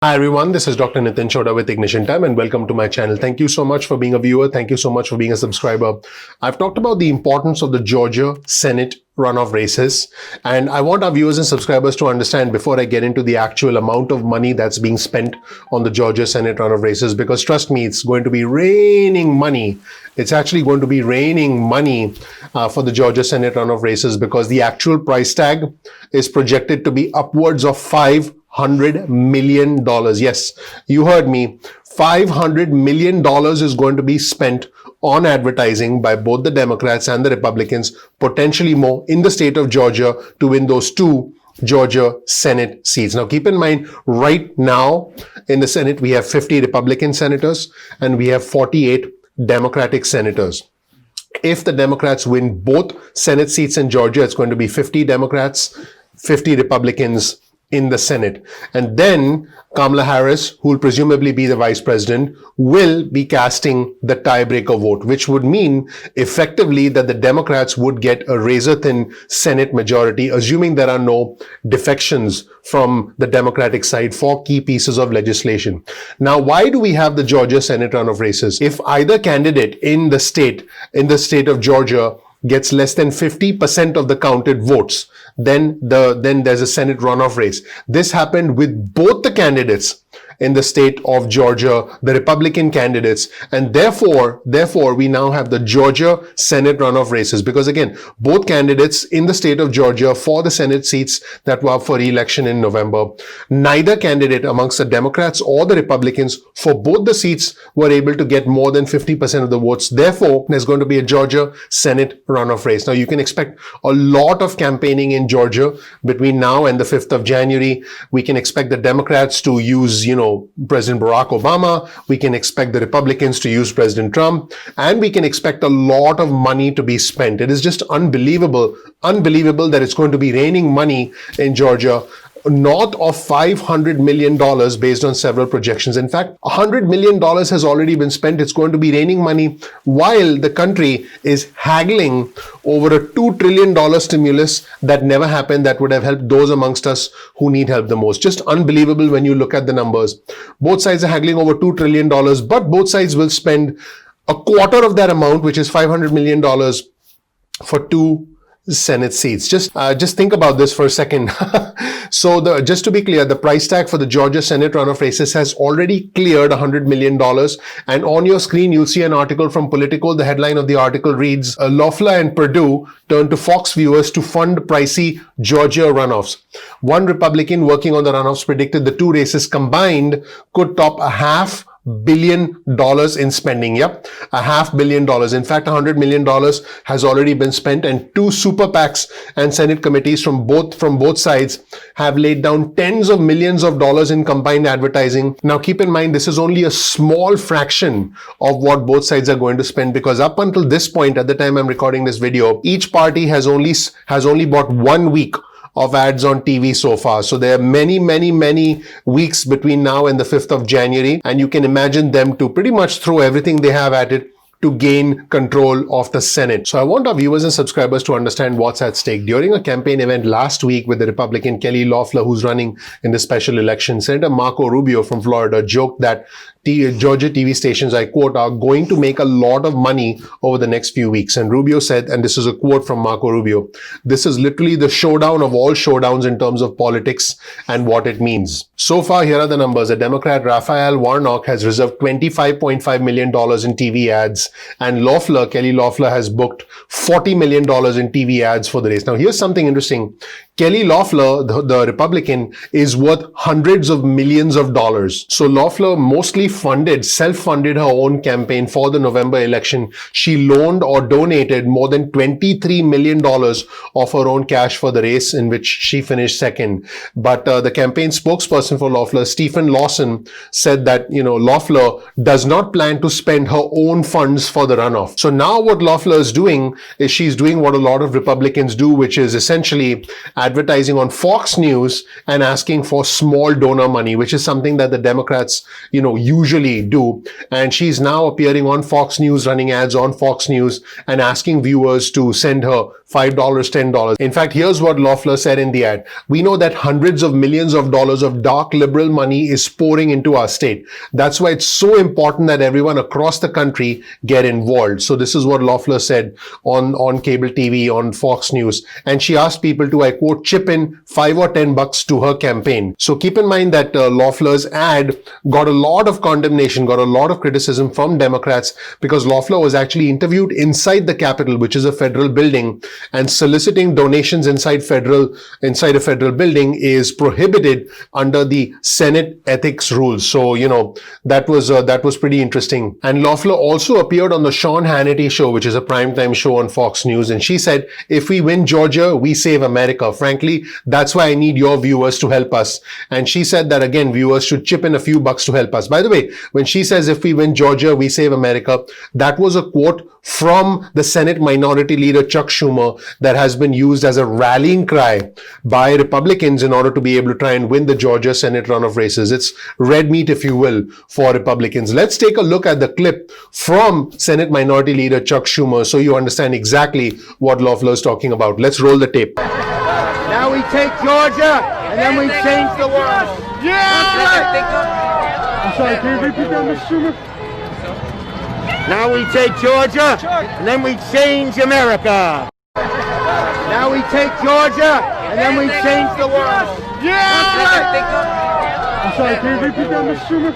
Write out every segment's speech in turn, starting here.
Hi everyone, this is Dr. Nitin Chhoda with Ignition Time and welcome to my channel. Thank you so much for being a viewer. Thank you so much for being a subscriber. I've talked about the importance of the Georgia Senate runoff races, and I want our viewers and subscribers to understand before I get into the actual amount of money that's being spent on the Georgia Senate runoff races, because trust me, it's going to be raining money. It's actually going to be raining money for the Georgia Senate runoff races, because the actual price tag is projected to be upwards of $500 million. Yes, you heard me. $500 million is going to be spent on advertising by both the Democrats and the Republicans, potentially more, in the state of Georgia to win those two Georgia Senate seats. Now, keep in mind, right now in the Senate, we have 50 Republican senators and we have 48 Democratic senators. If the Democrats win both Senate seats in Georgia, it's going to be 50 Democrats, 50 Republicans in the Senate. And then Kamala Harris, who will presumably be the vice president, will be casting the tiebreaker vote, which would mean effectively that the Democrats would get a razor-thin Senate majority, assuming there are no defections from the Democratic side for key pieces of legislation. Now, why do we have the Georgia Senate runoff races? If either candidate in the state of Georgia gets less than 50% of the counted votes, then there's a Senate runoff race. This happened with both the candidates in the state of Georgia, the Republican candidates, and therefore we now have the Georgia Senate runoff races, because again, both candidates in the state of Georgia for the Senate seats that were up for re-election in November, neither candidate amongst the Democrats or the Republicans for both the seats were able to get more than 50% of the votes. Therefore, there's going to be a Georgia Senate runoff race. Now, you can expect a lot of campaigning in Georgia between now and the 5th of January. We can expect the Democrats to use, President Barack Obama. We can expect the Republicans to use President Trump, and we can expect a lot of money to be spent. It is just unbelievable that it's going to be raining money in Georgia, north of $500 million based on several projections. In fact, $100 million has already been spent. It's going to be raining money while the country is haggling over a $2 trillion stimulus that never happened, that would have helped those amongst us who need help the most. Just unbelievable when you look at the numbers. Both sides are haggling over $2 trillion, but both sides will spend a quarter of that amount, which is $500 million, for two Senate seats. Just think about this for a second. So just to be clear, the price tag for the Georgia Senate runoff races has already cleared $100 million. And on your screen, you'll see an article from Politico. The headline of the article reads, Loeffler and Perdue turn to Fox viewers to fund pricey Georgia runoffs. One Republican working on the runoffs predicted the two races combined could top $500 million in spending. Yep, $500 million. In fact, $100 million has already been spent, and two super PACs and Senate committees from both sides have laid down tens of millions of dollars in combined advertising. Now, keep in mind, this is only a small fraction of what both sides are going to spend, because up until this point, at the time I'm recording this video, each party has only bought 1 week of ads on TV so far. So there are many weeks between now and the 5th of January, and you can imagine them to pretty much throw everything they have at it to gain control of the Senate. So I want our viewers and subscribers to understand what's at stake. During a campaign event last week with the Republican Kelly Loeffler, who's running in the special election, Senator Marco Rubio from Florida joked that Georgia TV stations, I quote, are going to make a lot of money over the next few weeks. And Rubio said, and this is a quote from Marco Rubio, this is literally the showdown of all showdowns in terms of politics and what it means. So far, here are the numbers. The Democrat Raphael Warnock has reserved $25.5 million in TV ads, and Kelly Loeffler has booked $40 million in TV ads for the race. Now, here's something interesting. Kelly Loeffler, the Republican, is worth hundreds of millions of dollars. So Loeffler mostly self-funded her own campaign for the November election. She loaned or donated more than $23 million of her own cash for the race, in which she finished second. But the campaign spokesperson for Loeffler, Stephen Lawson, said that, Loeffler does not plan to spend her own funds for the runoff. So now what Loeffler is doing is she's doing what a lot of Republicans do, which is essentially advertising on Fox News and asking for small donor money, which is something that the Democrats, usually do. And she's now appearing on Fox News, running ads on Fox News and asking viewers to send her $5, $10. In fact, here's what Loeffler said in the ad. We know that hundreds of millions of dollars of dark liberal money is pouring into our state. That's why it's so important that everyone across the country get involved. So this is what Loeffler said on cable TV, on Fox News. And she asked people to, I quote, chip in $5 or $10 to her campaign. So keep in mind that Loeffler's ad got a lot of condemnation, got a lot of criticism from Democrats, because Loeffler was actually interviewed inside the Capitol, which is a federal building, and soliciting donations inside a federal building is prohibited under the Senate ethics rules. So, you know, that was pretty interesting. And Loeffler also appeared on the Sean Hannity show, which is a primetime show on Fox News. And she said, if we win Georgia, we save America. Frankly, that's why I need your viewers to help us. And she said that, again, viewers should chip in a few bucks to help us. By the way, when she says, if we win Georgia, we save America, that was a quote from the Senate Minority Leader Chuck Schumer that has been used as a rallying cry by Republicans in order to be able to try and win the Georgia Senate runoff races. It's red meat, if you will, for Republicans. Let's take a look at the clip from Senate Minority Leader Chuck Schumer so you understand exactly what Loeffler is talking about. Let's roll the tape. Now we take Georgia, and then we change the world. Yeah! I'm sorry, can you repeat that, Mr. Schumer? Now we take Georgia, and then we change America. Now we take Georgia, and then we change the world. Yeah! I'm sorry, can you repeat that, Mr. Schumer?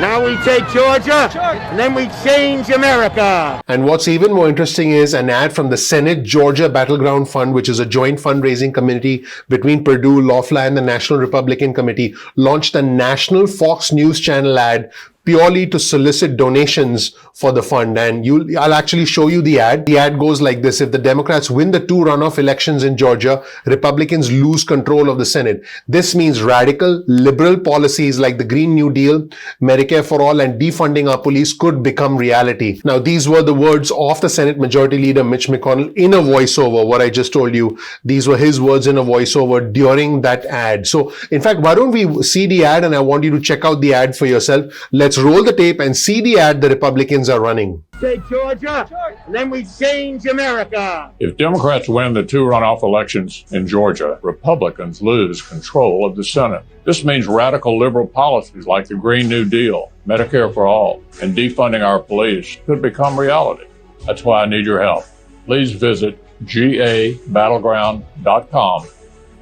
Now we take Georgia, and then we change America. And what's even more interesting is an ad from the Senate Georgia Battleground Fund, which is a joint fundraising committee between Perdue, Loeffler, and the National Republican Committee, launched a national Fox News Channel ad purely to solicit donations for the fund. And I'll actually show you the ad. The ad goes like this. If the Democrats win the 2 runoff elections in Georgia, Republicans lose control of the Senate. This means radical liberal policies like the Green New Deal, Medicare for All, and defunding our police could become reality. Now, these were the words of the Senate Majority Leader Mitch McConnell in a voiceover. What I just told you, these were his words in a voiceover during that ad. So, in fact, why don't we see the ad, and I want you to check out the ad for yourself. Let's roll the tape and see the ad the Republicans are running. Take Georgia, and then we change America. If Democrats win the 2 runoff elections in Georgia, Republicans lose control of the Senate. This means radical liberal policies like the Green New Deal, Medicare for All, and defunding our police could become reality. That's why I need your help. Please visit gabattleground.com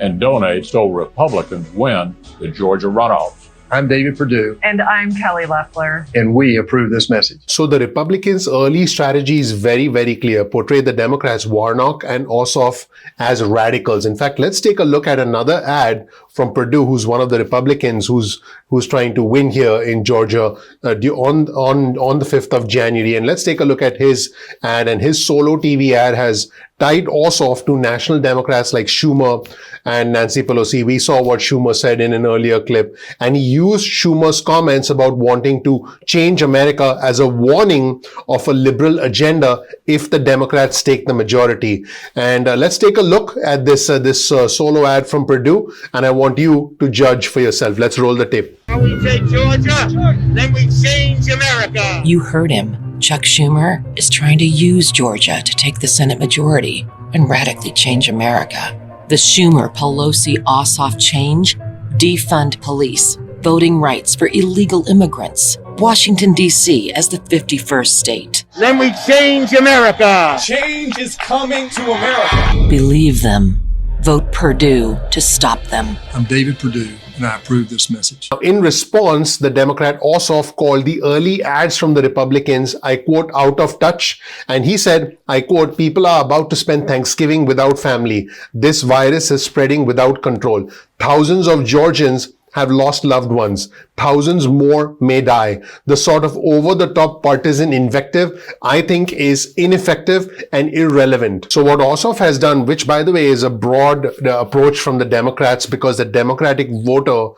and donate so Republicans win the Georgia runoff. I'm David Perdue. And I'm Kelly Loeffler. And we approve this message. So the Republicans' early strategy is very, very clear. Portray the Democrats, Warnock and Ossoff, as radicals. In fact, let's take a look at another ad from Perdue, who's one of the Republicans who's trying to win here in Georgia on the 5th of January. And let's take a look at his ad. And his solo TV ad has tied Ossoff to national Democrats like Schumer and Nancy Pelosi. We saw what Schumer said in an earlier clip. And he used Schumer's comments about wanting to change America as a warning of a liberal agenda if the Democrats take the majority. And let's take a look at this solo ad from Perdue. And I want you to judge for yourself. Let's roll the tape. Now we take Georgia, then we change America. You heard him. Chuck Schumer is trying to use Georgia to take the Senate majority and radically change America. The Schumer-Pelosi-Ossoff change? Defund police, voting rights for illegal immigrants, Washington, D.C. as the 51st state. Then we change America. Change is coming to America. Believe them. Vote Perdue to stop them. I'm David Perdue, and I approve this message. In response, the Democrat Ossoff called the early ads from the Republicans, I quote, out of touch. And he said, I quote, people are about to spend Thanksgiving without family. This virus is spreading without control. Thousands of Georgians have lost loved ones. Thousands more may die. The sort of over-the-top partisan invective, I think, is ineffective and irrelevant. So what Ossoff has done, which by the way is a broad approach from the Democrats, because the Democratic voter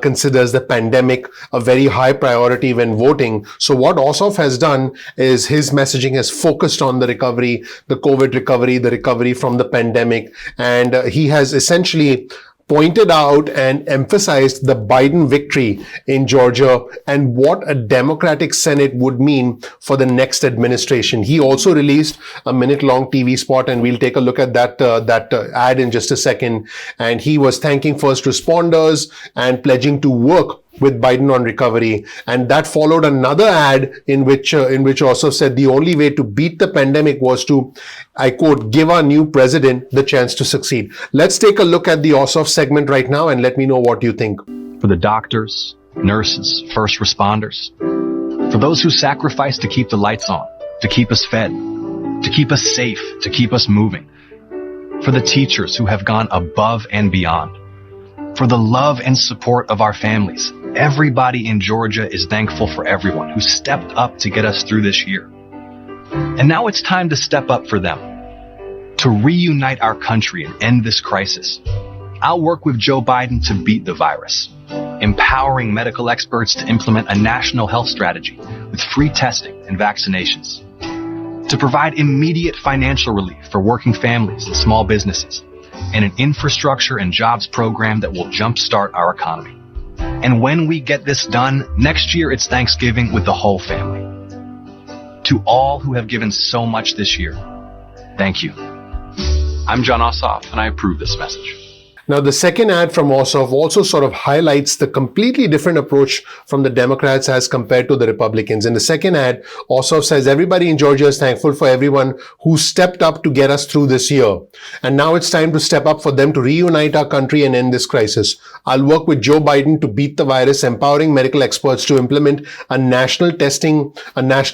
considers the pandemic a very high priority when voting. So what Ossoff has done is his messaging has focused on the recovery, the COVID recovery, the recovery from the pandemic. And he has essentially pointed out and emphasized the Biden victory in Georgia and what a Democratic Senate would mean for the next administration. He also released a minute-long TV spot, and we'll take a look at that ad in just a second. And he was thanking first responders and pledging to work with Biden on recovery. And that followed another ad in which Ossoff said the only way to beat the pandemic was to, I quote, give our new president the chance to succeed. Let's take a look at the Ossoff segment right now and let me know what you think. For the doctors, nurses, first responders, for those who sacrifice to keep the lights on, to keep us fed, to keep us safe, to keep us moving, for the teachers who have gone above and beyond, for the love and support of our families. Everybody in Georgia is thankful for everyone who stepped up to get us through this year. And now it's time to step up for them, to reunite our country and end this crisis. I'll work with Joe Biden to beat the virus, empowering medical experts to implement a national health strategy with free testing and vaccinations, to provide immediate financial relief for working families and small businesses, and an infrastructure and jobs program that will jumpstart our economy. And when we get this done, next year it's Thanksgiving with the whole family. To all who have given so much this year, thank you. I'm John Ossoff, and I approve this message. Now, the second ad from Ossoff also sort of highlights the completely different approach from the Democrats as compared to the Republicans. In the second ad, Ossoff says everybody in Georgia is thankful for everyone who stepped up to get us through this year. And now it's time to step up for them to reunite our country and end this crisis. I'll work with Joe Biden to beat the virus, empowering medical experts to implement a national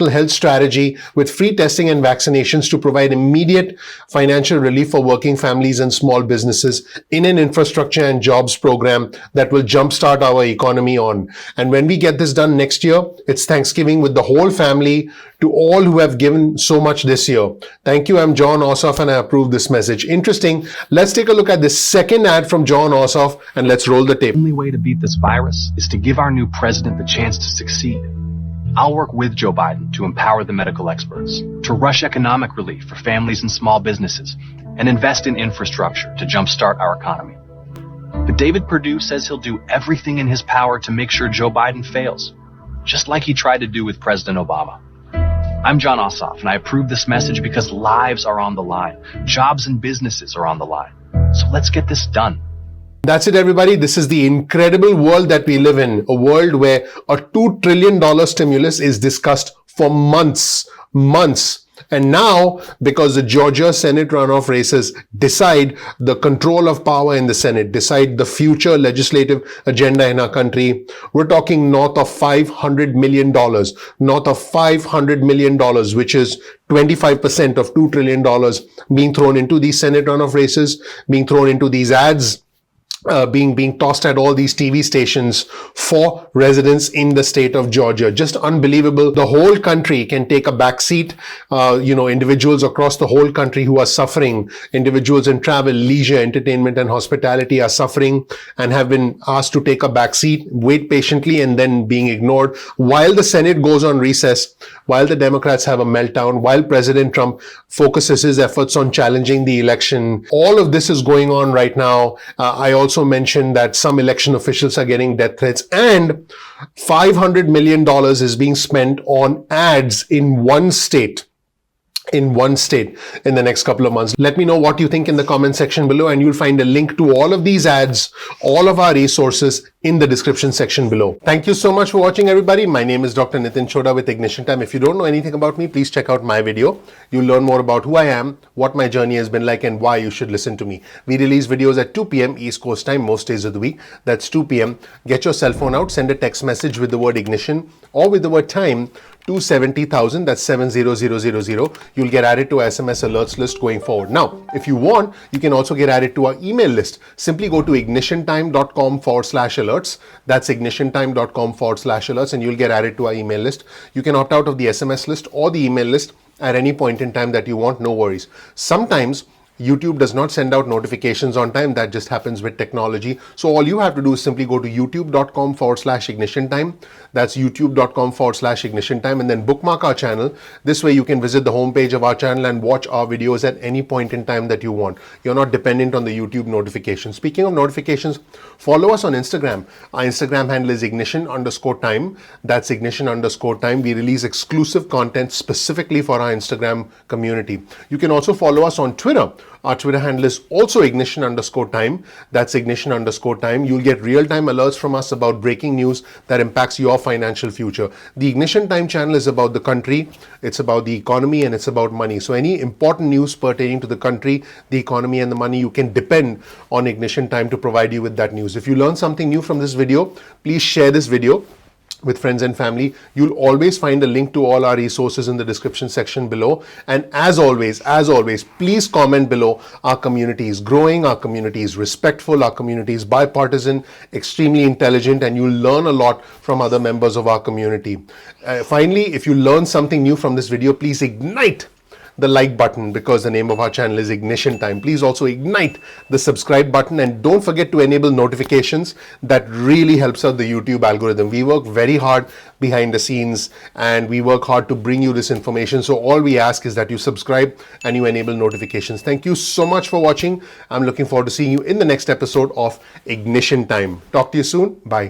health strategy with free testing and vaccinations to provide immediate financial relief for working families and small businesses in an infrastructure and jobs program that will jumpstart our economy on. And when we get this done next year, it's Thanksgiving with the whole family to all who have given so much this year. Thank you. I'm John Ossoff, and I approve this message. Interesting. Let's take a look at this second ad from John Ossoff, and let's roll the tape. The only way to beat this virus is to give our new president the chance to succeed. I'll work with Joe Biden to empower the medical experts, to rush economic relief for families and small businesses, and invest in infrastructure to jumpstart our economy. But David Perdue says he'll do everything in his power to make sure Joe Biden fails, just like he tried to do with President Obama. I'm John Ossoff, and I approve this message because lives are on the line. Jobs and businesses are on the line. So let's get this done. That's it, everybody. This is the incredible world that we live in, a world where a $2 trillion stimulus is discussed for months. And now, because the Georgia Senate runoff races decide the control of power in the Senate, decide the future legislative agenda in our country, we're talking north of $500 million, which is 25% of $2 trillion being thrown into these Senate runoff races, being thrown into these ads, being tossed at all these TV stations for residents in the state of Georgia. Just unbelievable. The whole country can take a back seat. Individuals across the whole country who are suffering, individuals in travel, leisure, entertainment, and hospitality are suffering and have been asked to take a back seat, wait patiently, and then being ignored while the Senate goes on recess, while the Democrats have a meltdown, while President Trump focuses his efforts on challenging the election. All of this is going on right now. I also mentioned that some election officials are getting death threats, and $500 million is being spent on ads in one state in the next couple of months. Let me know what you think in the comment section below, and you'll find a link to all of these ads, all of our resources in the description section below. Thank you so much for watching, everybody. My name is Dr. Nitin Chhoda with Ignition Time. If you don't know anything about me, please check out my video. You'll learn more about who I am, what my journey has been like, and why you should listen to me. We release videos at 2 p.m. East Coast time most days of the week. That's 2 p.m. Get your cell phone out, send a text message with the word ignition or with the word time to 70,000, that's 70000. You'll get added to our SMS alerts list going forward. Now, if you want, you can also get added to our email list. Simply go to ignitiontime.com/alerts. That's ignitiontime.com/alerts, and you'll get added to our email list. You can opt out of the SMS list or the email list at any point in time that you want, no worries. Sometimes YouTube does not send out notifications on time. That just happens with technology. So all you have to do is simply go to youtube.com/ignition time. That's youtube.com/ignition time, and then bookmark our channel. This way you can visit the homepage of our channel and watch our videos at any point in time that you want. You're not dependent on the YouTube notifications. Speaking of notifications, follow us on Instagram. Our Instagram handle is ignition_time. That's ignition_time. We release exclusive content specifically for our Instagram community. You can also follow us on Twitter. Our Twitter handle is also ignition_time. That's ignition_time. You'll get real-time alerts from us about breaking news that impacts your financial future. The Ignition Time channel is about the country, it's about the economy, and it's about money. So any important news pertaining to the country, the economy, and the money, you can depend on Ignition Time to provide you with that news. If you learn something new from this video, please share this video with friends and family. You'll always find a link to all our resources in the description section below. And as always, please comment below. Our community is growing, our community is respectful, our community is bipartisan, extremely intelligent, and you'll learn a lot from other members of our community. Finally, if you learn something new from this video, please ignite the like button, because the name of our channel is Ignition Time. Please also ignite the subscribe button, and don't forget to enable notifications. That really helps out the YouTube algorithm. We work very hard behind the scenes and we work hard to bring you this information. So all we ask is that you subscribe and you enable notifications. Thank you so much for watching. I'm looking forward to seeing you in the next episode of Ignition Time. Talk to you soon. Bye.